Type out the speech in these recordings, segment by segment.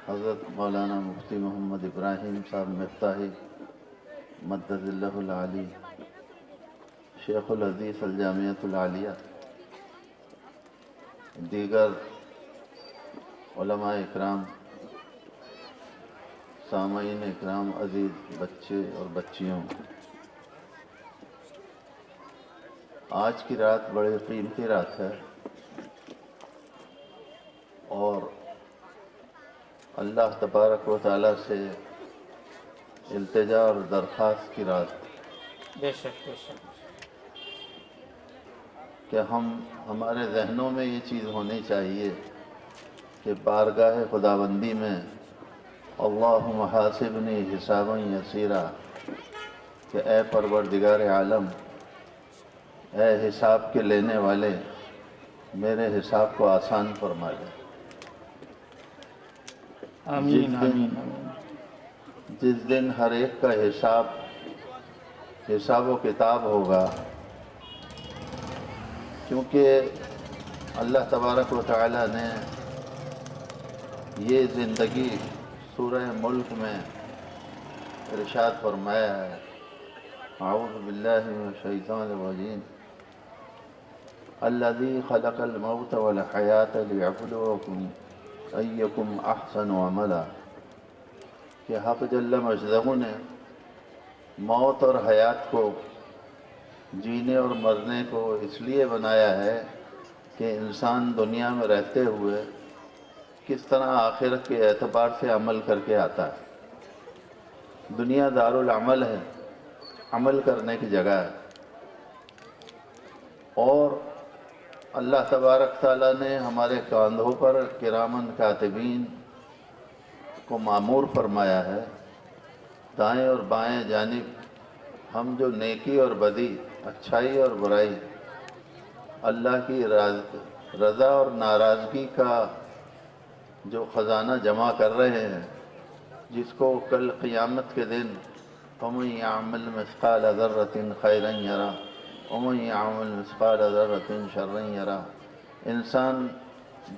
حضرت مولانا مفتی محمد ابراہیم صاحب مفتاحی مدد اللہ العالی، شیخ الحدیث الجامعۃ العالیہ، دیگر علماء اکرام، سامعین اکرام، عزیز بچے اور بچیوں، آج کی رات بڑی قیمتی رات ہے اور اللہ تبارک و تعالیٰ سے التجا اور درخواست کی رات، بے شک بے شک کہ ہمارے ذہنوں میں یہ چیز ہونی چاہیے کہ بارگاہ خداوندی میں اللہم حاسبنی حسابا یسیرا، کہ اے پروردگار عالم، اے حساب کے لینے والے، میرے حساب کو آسان فرما دے۔ آمین آمین آمین۔ جس دن ہر ایک کا حساب و کتاب ہوگا، کیونکہ اللہ تبارک و تعالی نے یہ زندگی سورہ ملک میں ارشاد فرمایا ہے، اعوذ باللہ من الشیطان الرجیم، الذی خلق الموت والحیات لیبلوکم ایکم احسن عملا، کہ حق جل مجدہ نے موت اور حیات کو، جینے اور مرنے کو اس لیے بنایا ہے کہ انسان دنیا میں رہتے ہوئے کس طرح آخرت کے اعتبار سے عمل کر کے آتا ہے۔ دنیا دار العمل ہے، عمل کرنے کی جگہ ہے، اور اللہ تبارک تعالیٰ نے ہمارے کاندھوں پر کرامن کاتبین کو مامور فرمایا ہے، دائیں اور بائیں جانب ہم جو نیکی اور بدی، اچھائی اور برائی، اللہ کی رضا اور ناراضگی کا جو خزانہ جمع کر رہے ہیں، جس کو کل قیامت کے دن وَمَن يَعْمَلْ مِثْقَالَ ذَرَّةٍ خَيْرًا يَرَهُ وَمَن يَعْمَلْ مِثْقَالَ ذَرَّةٍ شَرًّا يَرَهُ، انسان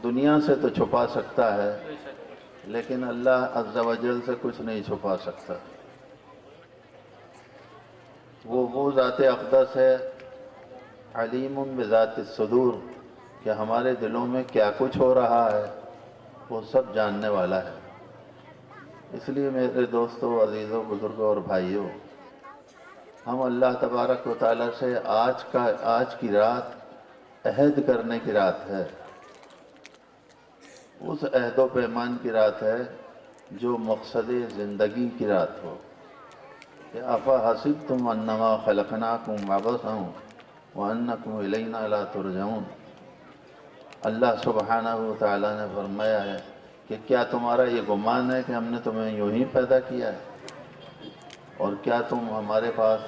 دنیا سے تو چھپا سکتا ہے لیکن اللہ عز و جل سے کچھ نہیں چھپا سکتا۔ وہ ذات اقدس ہے، علیم بذات الصدور، کہ ہمارے دلوں میں کیا کچھ ہو رہا ہے وہ سب جاننے والا ہے۔ اس لیے میرے دوستوں، عزیزوں، بزرگوں اور بھائیوں، ہم اللہ تبارک و تعالیٰ سے آج کی رات عہد کرنے کی رات ہے، اس عہد و پیمان کی رات ہے جو مقصد زندگی کی رات ہو، کہ افحسبتم انما خلقناکم عبثا وانکم الینا لا ترجعون۔ اللہ سبحانہ و تعالیٰ نے فرمایا ہے کہ کیا تمہارا یہ گمان ہے کہ ہم نے تمہیں یوں ہی پیدا کیا ہے اور کیا تم ہمارے پاس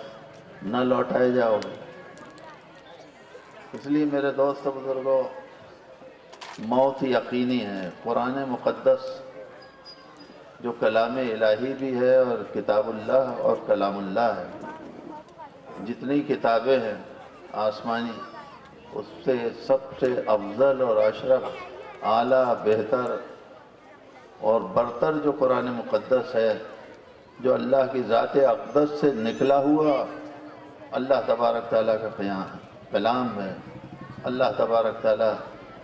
نہ لوٹائے جاؤ گے؟ اس لیے میرے دوست بزرگوں، موت یقینی ہے۔ قرآن مقدس جو کلام الہی بھی ہے اور کتاب اللہ اور کلام اللہ ہے، جتنی کتابیں ہیں آسمانی، اس سے سب سے افضل اور اشرف، اعلیٰ، بہتر اور برتر جو قرآن مقدس ہے، جو اللہ کی ذات اقدس سے نکلا ہوا اللہ تبارک تعالیٰ کا کلام ہے، اللہ تبارک تعالیٰ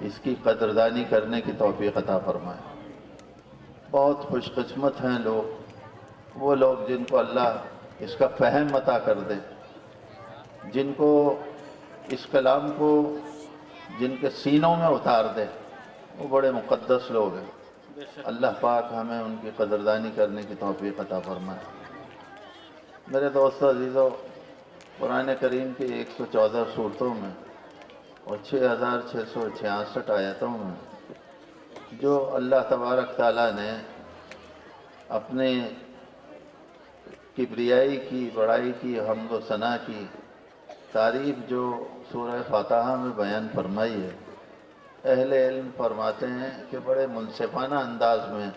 اس کی قدردانی کرنے کی توفیق عطا فرمائے۔ بہت خوش قسمت ہیں وہ لوگ جن کو اللہ اس کا فہم عطا کر دے، جن کو اس کلام کو جن کے سینوں میں اتار دے، وہ بڑے مقدس لوگ ہیں۔ اللہ پاک ہمیں ان کی قدردانی کرنے کی توفیق عطا فرمائے۔ میرے دوستو، عزیزو، قرآن کریم کی 114 سورتوں میں اور 6666 آیتوں میں جو اللہ تبارک تعالیٰ نے اپنے کبریائی کی، بڑائی کی، حمد و ثنا کی تعریف جو سورہ فاتحہ میں بیان فرمائی ہے، اہل علم فرماتے ہیں کہ بڑے منصفانہ انداز میں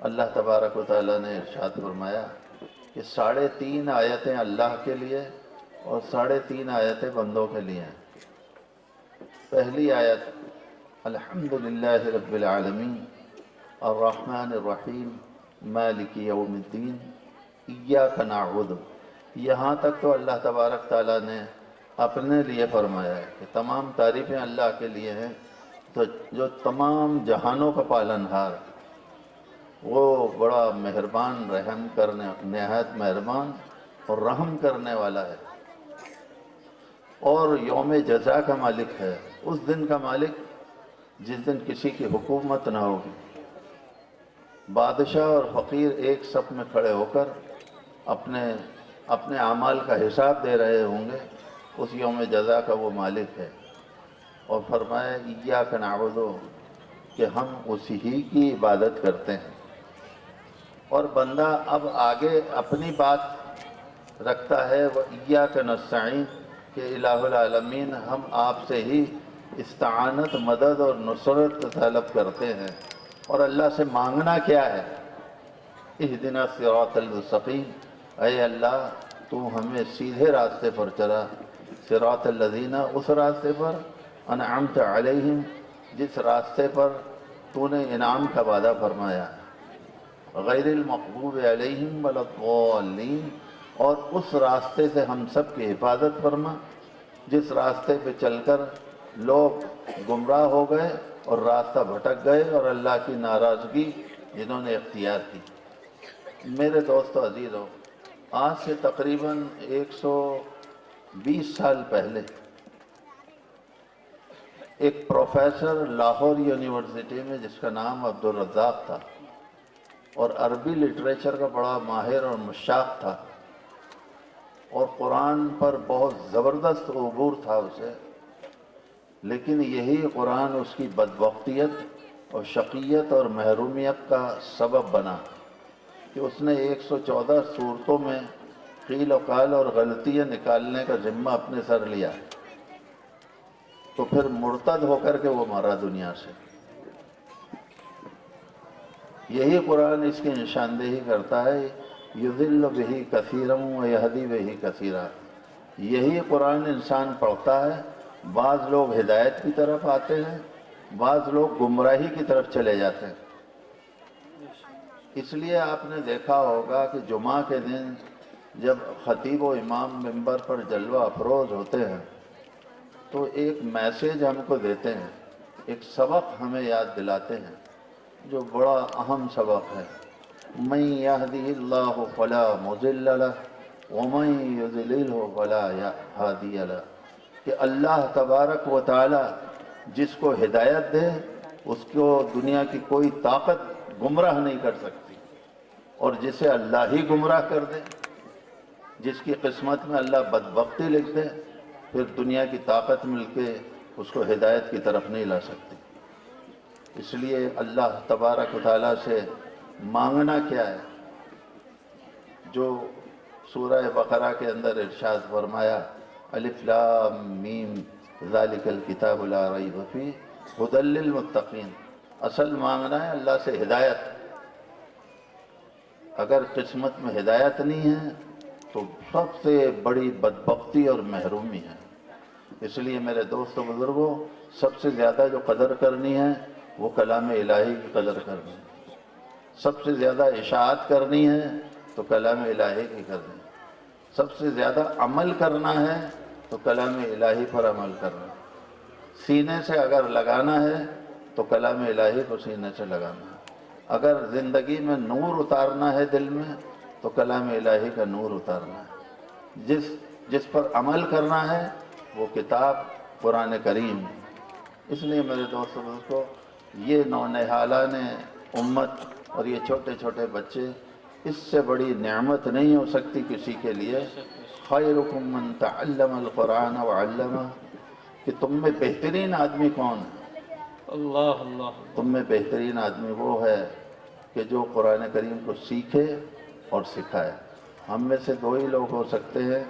اللہ تبارک و تعالیٰ نے ارشاد فرمایا کہ 3.5 آیتیں اللہ کے لیے اور 3.5 آیتیں بندوں کے لیے ہیں۔ پہلی آیت الحمدللہ رب العالمین، الرحمن الرحیم مالک یوم الدین ایاک نعبد، یہاں تک تو اللہ تبارک تعالیٰ نے اپنے لیے فرمایا ہے کہ تمام تعریفیں اللہ کے لیے ہیں، تو جو تمام جہانوں کا پالنہار، وہ بڑا مہربان، رحم کرنے، نہایت مہربان اور رحم کرنے والا ہے، اور یوم جزا کا مالک ہے، اس دن کا مالک جس دن کسی کی حکومت نہ ہوگی، بادشاہ اور فقیر ایک صف میں کھڑے ہو کر اپنے اعمال کا حساب دے رہے ہوں گے، اس یوم جزا کا وہ مالک ہے۔ اور فرمایا ایاک نعبد، کہ ہم اسی ہی کی عبادت کرتے ہیں۔ اور بندہ اب آگے اپنی بات رکھتا ہے، وہ ایاک نستعین، کہ الہ العالمین ہم آپ سے ہی استعانت، مدد اور نصرت طلب کرتے ہیں۔ اور اللہ سے مانگنا کیا ہے؟ اہدنا الصراط المستقیم، اے اللہ تو ہمیں سیدھے راستے پر چلا، صراط الذین، اس راستے پر انعمت علیہم، جس راستے پر تو نے انعام کا وعدہ فرمایا ہے، غیر المغضوب علیہم ولا الضالین، اور اس راستے سے ہم سب کی حفاظت فرما جس راستے پہ چل کر لوگ گمراہ ہو گئے اور راستہ بھٹک گئے اور اللہ کی ناراضگی جنہوں نے اختیار کی۔ میرے دوستو عزیزو، آج سے تقریباً 120 سال پہلے ایک پروفیسر لاہور یونیورسٹی میں، جس کا نام عبدالرزاق تھا اور عربی لٹریچر کا بڑا ماہر اور مشاق تھا، اور قرآن پر بہت زبردست عبور تھا اسے، لیکن یہی قرآن اس کی بدبختیت اور شقیت اور محرومیت کا سبب بنا کہ اس نے 114 صورتوں میں قیل و قال اور غلطیاں نکالنے کا ذمہ اپنے سر لیا، تو پھر مرتد ہو کر کے وہ مرا دنیا سے۔ یہی قرآن اس کی نشاندہی کرتا ہے، یضل بہ کثیرا ویہدی بہ کثیرا، یہی قرآن انسان پڑھتا ہے، بعض لوگ ہدایت کی طرف آتے ہیں، بعض لوگ گمراہی کی طرف چلے جاتے ہیں۔ اس لیے آپ نے دیکھا ہوگا کہ جمعہ کے دن جب خطیب و امام منبر پر جلوہ افروز ہوتے ہیں تو ایک میسیج ہم کو دیتے ہیں، ایک سبق ہمیں یاد دلاتے ہیں جو بڑا اہم سبق ہے، من یہدہ اللہ فلا مضل لہ ومن یضللہ فلا ہادی لہ، کہ اللہ تبارک و تعالی جس کو ہدایت دے اس کو دنیا کی کوئی طاقت گمراہ نہیں کر سکتی، اور جسے اللہ ہی گمراہ کر دے، جس کی قسمت میں اللہ بدبختی لکھ دے، پھر دنیا کی طاقت مل کے اس کو ہدایت کی طرف نہیں لا سکتی۔ اس لیے اللہ تبارک و تعالیٰ سے مانگنا کیا ہے؟ جو سورہ بقرہ کے اندر ارشاد فرمایا، الف لام میم ذالک الکتاب لا ریب فیہ ھدی للمتقین، اصل مانگنا ہے اللہ سے ہدایت۔ اگر قسمت میں ہدایت نہیں ہے تو سب سے بڑی بدبختی اور محرومی ہے۔ اس لیے میرے دوستو بزرگوں، سب سے زیادہ جو قدر کرنی ہے وہ کلام الہی کی قدر کرنی ہے، سب سے زیادہ اشاعت کرنی ہے تو کلام الہی کی کرنی ہے، سب سے زیادہ عمل کرنا ہے تو کلام الہی پر عمل کرنا ہے۔ سینے سے اگر لگانا ہے تو کلام الہی کو سینے سے لگانا ہے۔ اگر زندگی میں نور اتارنا ہے دل میں تو کلام الہی کا نور اتارنا ہے۔ جس پر عمل کرنا ہے وہ کتاب قرآن کریم۔ اس لیے میرے دوستو، یہ نونہالان امت اور یہ چھوٹے چھوٹے بچے، اس سے بڑی نعمت نہیں ہو سکتی کسی کے لیے۔ خیرکم من تعلم القرآن وعلمہ، کہ تم میں بہترین آدمی کون ہے؟ اللہ اللہ، تم میں بہترین آدمی وہ ہے کہ جو قرآن کریم کو سیکھے اور سکھائے۔ ہم میں سے دو ہی لوگ ہو سکتے ہیں،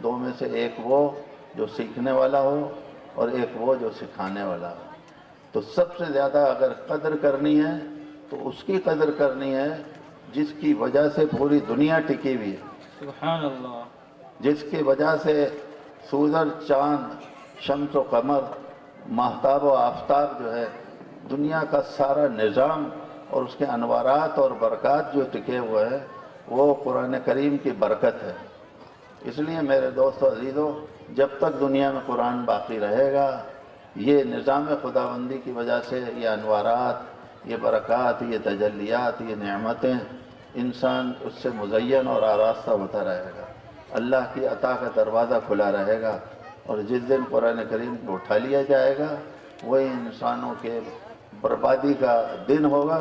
دو میں سے ایک وہ جو سیکھنے والا ہو اور ایک وہ جو سکھانے والا ہو۔ تو سب سے زیادہ اگر قدر کرنی ہے تو اس کی قدر کرنی ہے جس کی وجہ سے پوری دنیا ٹکی ہوئی ہے، سبحان اللہ، جس کی وجہ سے سورج، چاند، شمس و قمر، ماہتاب و آفتاب جو ہے، دنیا کا سارا نظام اور اس کے انوارات اور برکات جو ٹکے ہوئے ہیں وہ قرآن کریم کی برکت ہے۔ اس لیے میرے دوست و عزیزو، جب تک دنیا میں قرآن باقی رہے گا، یہ نظام خداوندی کی وجہ سے یہ انوارات، یہ برکات، یہ تجلیات، یہ نعمتیں، انسان اس سے مزین اور آراستہ ہوتا رہے گا، اللہ کی عطا کا دروازہ کھلا رہے گا۔ اور جس دن قرآن کریم کو اٹھا لیا جائے گا، وہی انسانوں کے بربادی کا دن ہوگا،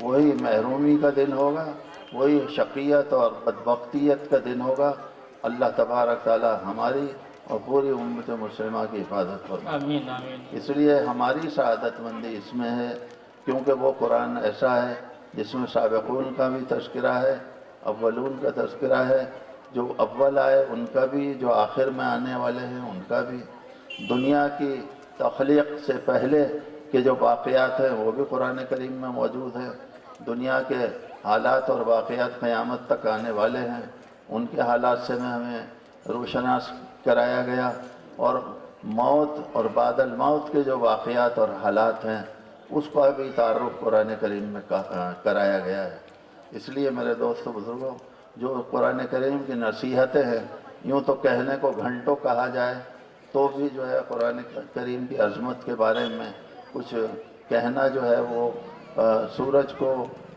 وہی محرومی کا دن ہوگا، وہی شقیت اور بدبختیت کا دن ہوگا۔ اللہ تبارک تعالی ہماری اور پوری امت مسلمہ کی حفاظت فرمائے۔ آمین آمین۔ اس لیے ہماری سعادت مندی اس میں ہے، کیونکہ وہ قرآن ایسا ہے جس میں سابقون کا بھی تذکرہ ہے، اولون کا تذکرہ ہے، جو اول آئے ان کا بھی، جو آخر میں آنے والے ہیں ان کا بھی، دنیا کی تخلیق سے پہلے کے جو واقعات ہیں وہ بھی قرآن کریم میں موجود ہیں، دنیا کے حالات اور واقعات قیامت تک آنے والے ہیں، ان کے حالات سے میں ہمیں روشناس کرایا گیا، اور موت اور بعد الموت کے جو واقعات اور حالات ہیں اس کا بھی تعارف قرآن کریم میں کرایا گیا ہے۔ اس لیے میرے دوستو بزرگوں، جو قرآن کریم کی نصیحتیں ہیں، یوں تو کہنے کو گھنٹوں کہا جائے تو بھی جو ہے قرآن کریم کی عظمت کے بارے میں کچھ کہنا جو ہے وہ سورج کو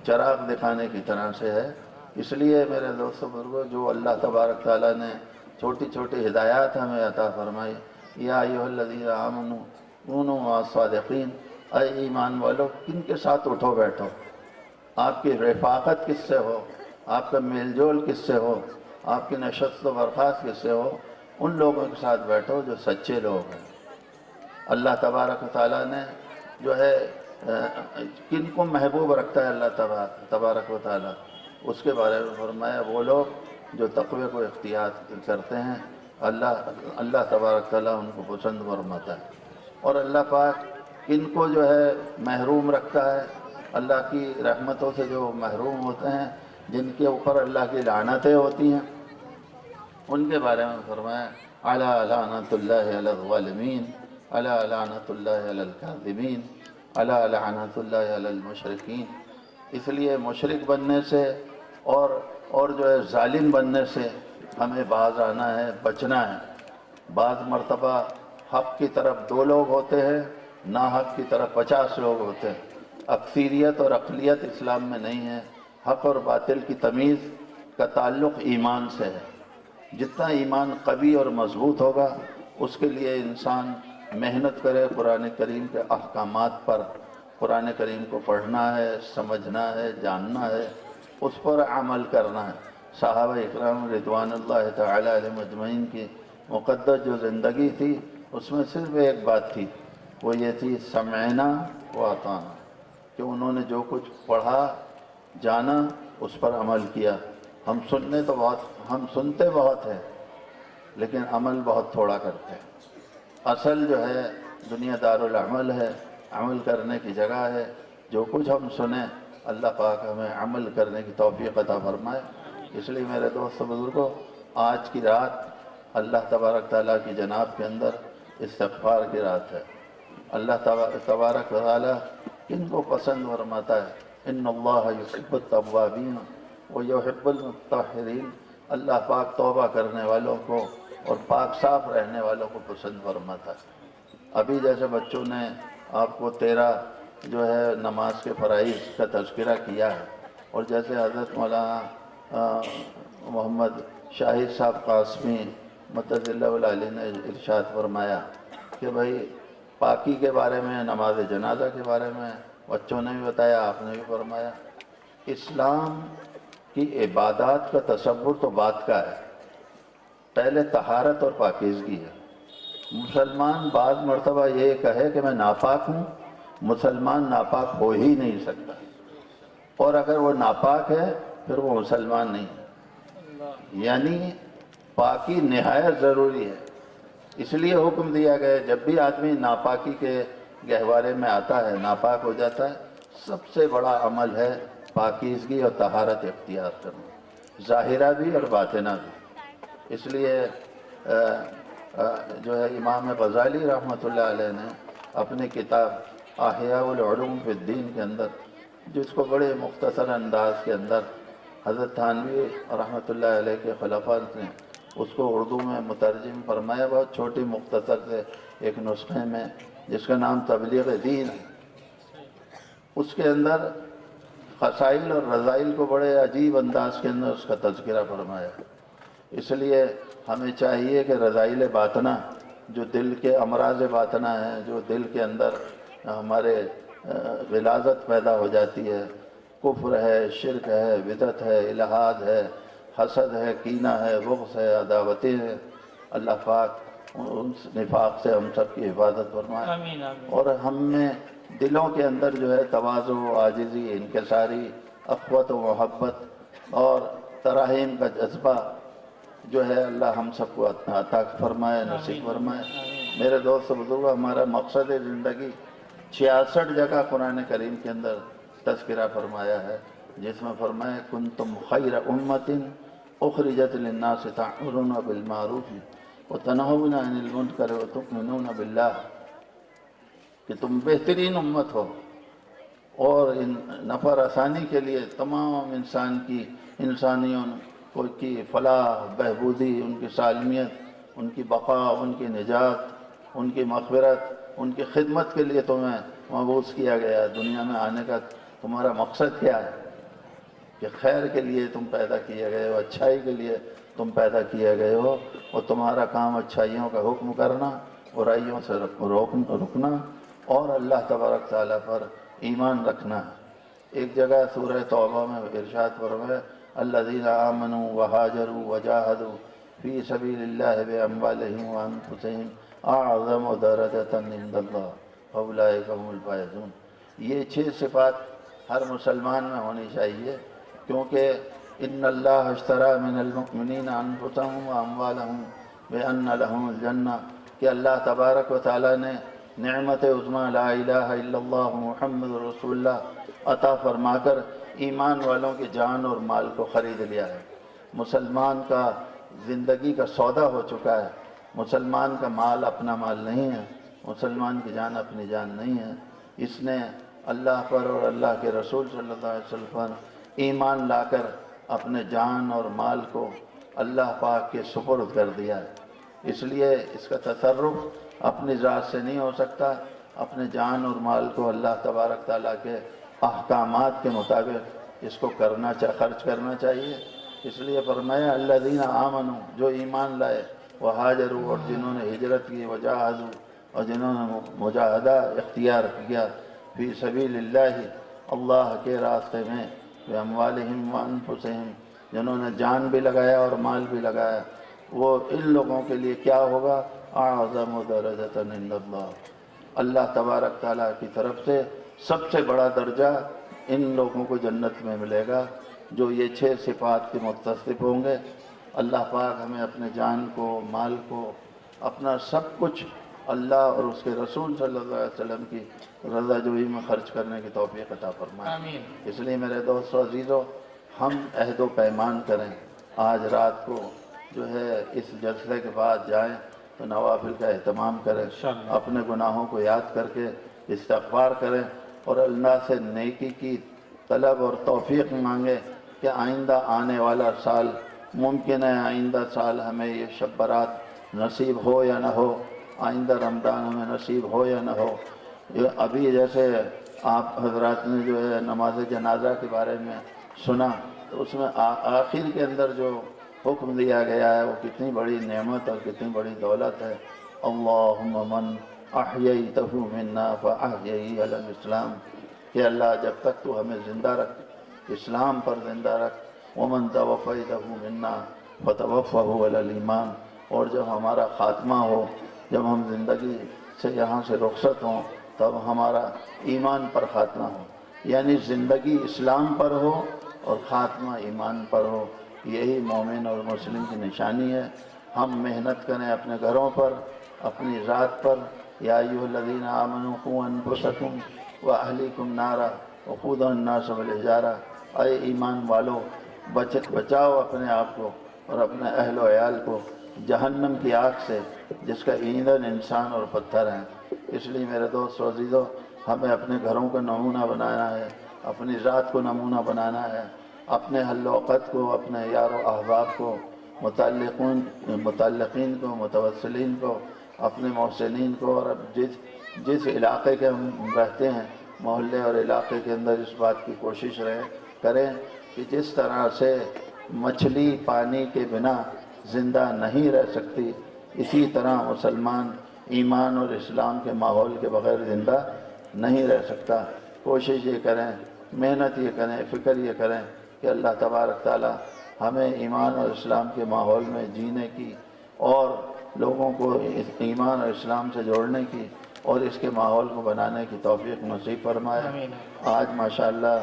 چراغ دکھانے کی طرح سے ہے۔ اس لیے میرے دوستو بزرگوں، جو اللہ تبارک تعالیٰ نے چھوٹی چھوٹی ہدایات ہمیں عطا فرمائی، یا ایھا الذین آمنوا کونوا مع الصادقین، اے ایمان والو کن کے ساتھ اٹھو بیٹھو، آپ کی رفاقت کس سے ہو، آپ کا میل جول کس سے ہو، آپ کی نشست و برخاست کس سے ہو، ان لوگوں کے ساتھ بیٹھو جو سچے لوگ ہیں۔ اللہ تبارک و تعالیٰ نے جو ہے کن کو محبوب رکھتا ہے اللہ تبارک و تعالیٰ، اس کے بارے میں فرمایا وہ لوگ جو تقوی کو اختیار کرتے ہیں، اللہ تبارک تعالیٰ ان کو پسند فرماتا ہے۔ اور اللہ پاک کن کو جو ہے محروم رکھتا ہے، اللہ کی رحمتوں سے جو محروم ہوتے ہیں، جن کے اوپر اللہ کی لعنتیں ہوتی ہیں، ان کے بارے میں فرمایا الا لعنت اللہ علی الظالمین، الا لعنت اللہ علی الکاذبین، الا لعنت اللہ علی المشرکین۔ اس لیے مشرک بننے سے اور جو ہے ظالم بننے سے ہمیں باز آنا ہے، بچنا ہے۔ بعض مرتبہ حق کی طرف 2 لوگ ہوتے ہیں، ناحق کی طرف 50 لوگ ہوتے ہیں۔ اکثریت اور اقلیت اسلام میں نہیں ہے۔ حق اور باطل کی تمیز کا تعلق ایمان سے ہے۔ جتنا ایمان قوی اور مضبوط ہوگا، اس کے لیے انسان محنت کرے قرآن کریم کے احکامات پر۔ قرآن کریم کو پڑھنا ہے، سمجھنا ہے، جاننا ہے، اس پر عمل کرنا ہے۔ صحابہ اکرام رضوان اللہ تعالی علیہم اجمعین کی مقدس جو زندگی تھی، اس میں صرف ایک بات تھی، وہ یہ تھی سمعنا و اطعنا، کہ انہوں نے جو کچھ پڑھا، جانا، اس پر عمل کیا۔ ہم سنتے بہت ہیں لیکن عمل بہت تھوڑا کرتے ہیں۔ اصل جو ہے دنیا دار العمل ہے، عمل کرنے کی جگہ ہے۔ جو کچھ ہم سنیں، اللہ پاک ہمیں عمل کرنے کی توفیق عطا فرمائے۔ اس لیے میرے دوست بزرگوں، آج کی رات اللہ تبارک تعالیٰ کی جناب کے اندر استغفار کی رات ہے۔ اللہ تبارک تعالیٰ کن کو پسند فرماتا ہے، ان اللہ یحب التوابین ویحب المطہرین۔ اللہ پاک توبہ کرنے والوں کو اور پاک صاف رہنے والوں کو پسند فرماتا ہے۔ ابھی جیسے بچوں نے آپ کو 13 جو ہے نماز کے فرائض کا تذکرہ کیا ہے، اور جیسے حضرت مولانا محمد شاہد صاحب قاسمی مدث اللہ العلی نے ارشاد فرمایا کہ بھئی پاکی کے بارے میں، نماز جنازہ کے بارے میں بچوں نے بھی بتایا، آپ نے بھی فرمایا۔ اسلام کی عبادات کا تصور تو بات کا ہے، پہلے طہارت اور پاکیزگی ہے۔ مسلمان بعض مرتبہ یہ کہے کہ میں ناپاک ہوں، مسلمان ناپاک ہو ہی نہیں سکتا، اور اگر وہ ناپاک ہے پھر وہ مسلمان نہیں ہے۔ یعنی پاکی نہایت ضروری ہے۔ اس لیے حکم دیا گیا جب بھی آدمی ناپاکی کے گہوارے میں آتا ہے، ناپاک ہو جاتا ہے، سب سے بڑا عمل ہے پاکیزگی اور طہارت اختیار کرنا، ظاہرہ بھی اور باطنہ بھی۔ اس لیے جو ہے امام غزالی رحمۃ اللہ علیہ نے اپنی کتاب احیاء العلوم فی الدین کے اندر جس کو بڑے مختصر انداز کے اندر حضرت تھانوی رحمۃ اللہ علیہ کے خلفاء نے اس کو اردو میں مترجم فرمایا، بہت چھوٹی مختصر سے ایک نسخے میں، جس کا نام تبلیغ دین ہے۔ اس کے اندر خصائل اور رذائل کو بڑے عجیب انداز کے اندر اس کا تذکرہ فرمایا۔ اس لیے ہمیں چاہیے کہ رذائل باطنہ، جو دل کے امراض باطنہ ہیں، جو دل کے اندر ہمارے غلاظت پیدا ہو جاتی ہے، کفر ہے، شرک ہے، بدعت ہے، الحاد ہے، حسد ہے، کینہ ہے، بغض ہے، عداوتیں ہیں، اللہ پاک ان نفاق سے ہم سب کی حفاظت فرمائے، آمین آمین۔ اور ہم میں دلوں کے اندر جو ہے تواضع، عاجزی، انکساری، اخوت و محبت اور تراحم کا جذبہ جو ہے اللہ ہم سب کو عطا فرمائے، نصیب فرمائے۔ میرے دوست بزرگوں، ہمارا مقصد زندگی 66 جگہ قرآن کریم کے اندر تذکرہ فرمایا ہے، جس میں فرمایا کنتم خیر امت اخرجت للناس تأمرون بالمعروف وتنہون عن المنکر وتؤمنون باللہ، کہ تم بہترین امت ہو، اور ان نفع رسانی کے لیے تمام انسانیوں کی فلاح، بہبودی، ان کی سالمیت، ان کی بقا، ان کی نجات، ان کی مغفرت، ان کی خدمت کے لیے تمہیں مبعوث کیا گیا۔ دنیا میں آنے کا تمہارا مقصد کیا ہے؟ کہ خیر کے لیے تم پیدا کیے گئے ہو، اچھائی کے لیے تم پیدا کیے گئے ہو، اور تمہارا کام اچھائیوں کا حکم کرنا، برائیوں سے رکنا، اور اللہ تبارک تعالیٰ پر ایمان رکھنا ہے۔ ایک جگہ سورہ توبہ میں ارشاد فرمایا الذین آمنوا وہاجروا وجاہدوا فی سبیل اللہ باموالہم وانفسہم اعظم درجۃ عند اللہ فاولئک هم الفائزون۔ یہ 6 صفات ہر مسلمان میں ہونی چاہیے، کیونکہ ان اللہ اشتری من المؤمنین انفسهم واموالہم بان لہم الجنہ، کہ اللہ تبارک و تعالیٰ نے نعمت عظمیٰ لا الہ الا اللہ محمد رسول اللہ عطا فرما کر ایمان والوں کی جان اور مال کو خرید لیا ہے۔ مسلمان کا زندگی کا سودا ہو چکا ہے۔ مسلمان کا مال اپنا مال نہیں ہے، مسلمان کی جان اپنی جان نہیں ہے۔ اس نے اللہ پر اور اللہ کے رسول صلی اللہ علیہ وسلم پر ایمان لا کر اپنے جان اور مال کو اللہ پاک کے سپرد کر دیا ہے۔ اس لیے اس کا تصرف اپنی ذات سے نہیں ہو سکتا، اپنے جان اور مال کو اللہ تبارک تعالیٰ کے احکامات کے مطابق اس کو خرچ کرنا چاہیے۔ اس لیے فرمایا الذین آمنوا، جو ایمان لائے، وہاجروا، اور جنہوں نے ہجرت کی، وجاہدوا، اور جنہوں نے مجاہدہ اختیار کیا، فی سبیل اللہ، اللہ کے راستے میں، باموالہم وانفسہم، جنہوں نے جان بھی لگایا اور مال بھی لگایا، وہ ان لوگوں کے لیے کیا ہوگا؟ اعظم درجۃ عند اللہ، اللہ تبارک تعالیٰ کی طرف سے سب سے بڑا درجہ ان لوگوں کو جنت میں ملے گا جو یہ 6 صفات کے متصف ہوں گے۔ اللہ پاک ہمیں اپنے جان کو، مال کو، اپنا سب کچھ اللہ اور اس کے رسول صلی اللہ علیہ وسلم کی رضا جوئی میں خرچ کرنے کی توفیق عطا فرمائے۔ آمین۔ اس لیے میرے دوستو عزیزو، ہم عہد و پیمان کریں، آج رات کو جو ہے اس جلسے کے بعد جائیں تو نوافل کا اہتمام کریں، انشاءاللہ۔ اپنے گناہوں کو یاد کر کے استغفار کریں، اور اللہ سے نیکی کی طلب اور توفیق مانگے کہ آئندہ آنے والا سال، ممکن ہے آئندہ سال ہمیں یہ شب برات نصیب ہو یا نہ ہو، آئندہ رمضان ہمیں نصیب ہو یا نہ ہو۔ یہ ابھی جیسے آپ حضرات نے جو ہے نماز جنازہ کے بارے میں سنا، تو اس میں آخر کے اندر جو حکم دیا گیا ہے وہ کتنی بڑی نعمت اور کتنی بڑی دولت ہے۔ اللہم من احییتہ منا فاحییہ علی الاسلام، کہ اللہ جب تک تو ہمیں زندہ رکھ، اسلام پر زندہ رکھ، ومن توفیتہ منا فتوفہ علی الایمان، اور جب ہمارا خاتمہ ہو، جب ہم زندگی سے یہاں سے رخصت ہوں، تب ہمارا ایمان پر خاتمہ ہو، یعنی زندگی اسلام پر ہو اور خاتمہ ایمان پر ہو۔ یہی مومن اور مسلم کی نشانی ہے۔ ہم محنت کریں اپنے گھروں پر، اپنی ذات پر۔ یا ایھا الذین آمنوا قوا انفسکم واہلیکم نارا وقودھا الناس والحجارہ، اے ایمان والو، بچاؤ اپنے آپ کو اور اپنے اہل و عیال کو جہنم کی آگ سے، جس کا ایندھن انسان اور پتھر ہیں۔ اس لیے میرے دوست و عزیزو، ہمیں اپنے گھروں کا نمونہ بنانا ہے، اپنی ذات کو نمونہ بنانا ہے، اپنے حل و عقد کو، اپنے یار و احباب کو، متعلقین کو، متوسلین کو، اپنے محسنین کو، اور اب جس علاقے کے ہم رہتے ہیں، محلے اور علاقے کے اندر اس بات کی کوشش کریں کہ جس طرح سے مچھلی پانی کے بنا زندہ نہیں رہ سکتی، اسی طرح مسلمان ایمان اور اسلام کے ماحول کے بغیر زندہ نہیں رہ سکتا۔ کوشش یہ کریں، محنت یہ کریں، فکر یہ کریں کہ اللہ تبارک تعالی ہمیں ایمان اور اسلام کے ماحول میں جینے کی اور لوگوں کو ایمان اور اسلام سے جوڑنے کی اور اس کے ماحول کو بنانے کی توفیق نصیب فرمائے۔ آمین۔ آج ماشاءاللہ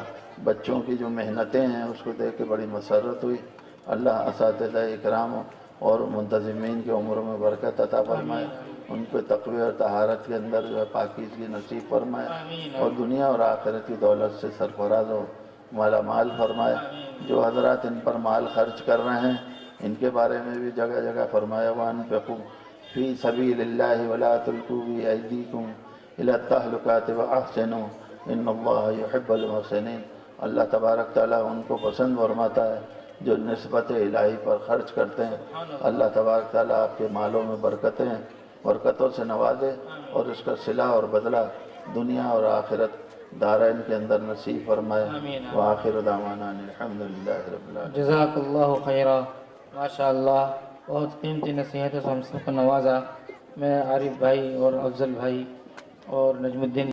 بچوں کی جو محنتیں ہیں اس کو دیکھ کے بڑی مسرت ہوئی۔ اللہ اساتذہ اکرام اور منتظمین کی عمروں میں برکت عطا فرمائے، ان کو تقوی اور طہارت کے اندر جو ہے پاکیزگی نصیب فرمائے، اور دنیا اور آخرت کی دولت سے سرفراز و مالا مال فرمائے۔ جو حضرات ان پر مال خرچ کر رہے ہیں ان کے بارے میں بھی جگہ جگہ فرمایا وَأَنفِقُوا فِي سَبِيلِ اللَّهِ وَلَا تُلْقُوا بِأَيْدِيكُمْ إِلَى التَّهْلُكَةِ وَأَحْسِنُوا إِنَّ اللَّهَ يُحِبُّ الْمُحْسِنِينَ۔ اللہ تبارک تعالیٰ ان کو پسند فرماتا ہے جو نسبت الہی پر خرچ کرتے ہیں۔ اللہ تبارک تعالیٰ آپ کے مالوں میں برکتوں سے نوازے اور اس کا صلہ اور بدلہ دنیا اور آخرت دارین کے اندر نصیب فرمائے۔ وآخر دعوانا ان الحمدللہ رب العالمین۔ جزاک اللہ خیرہ۔ ماشاء اللہ، بہت قیمتی نصیحتوں سے ہم سب کو نوازا۔ میں عارف بھائی اور افضل بھائی اور نجم الدین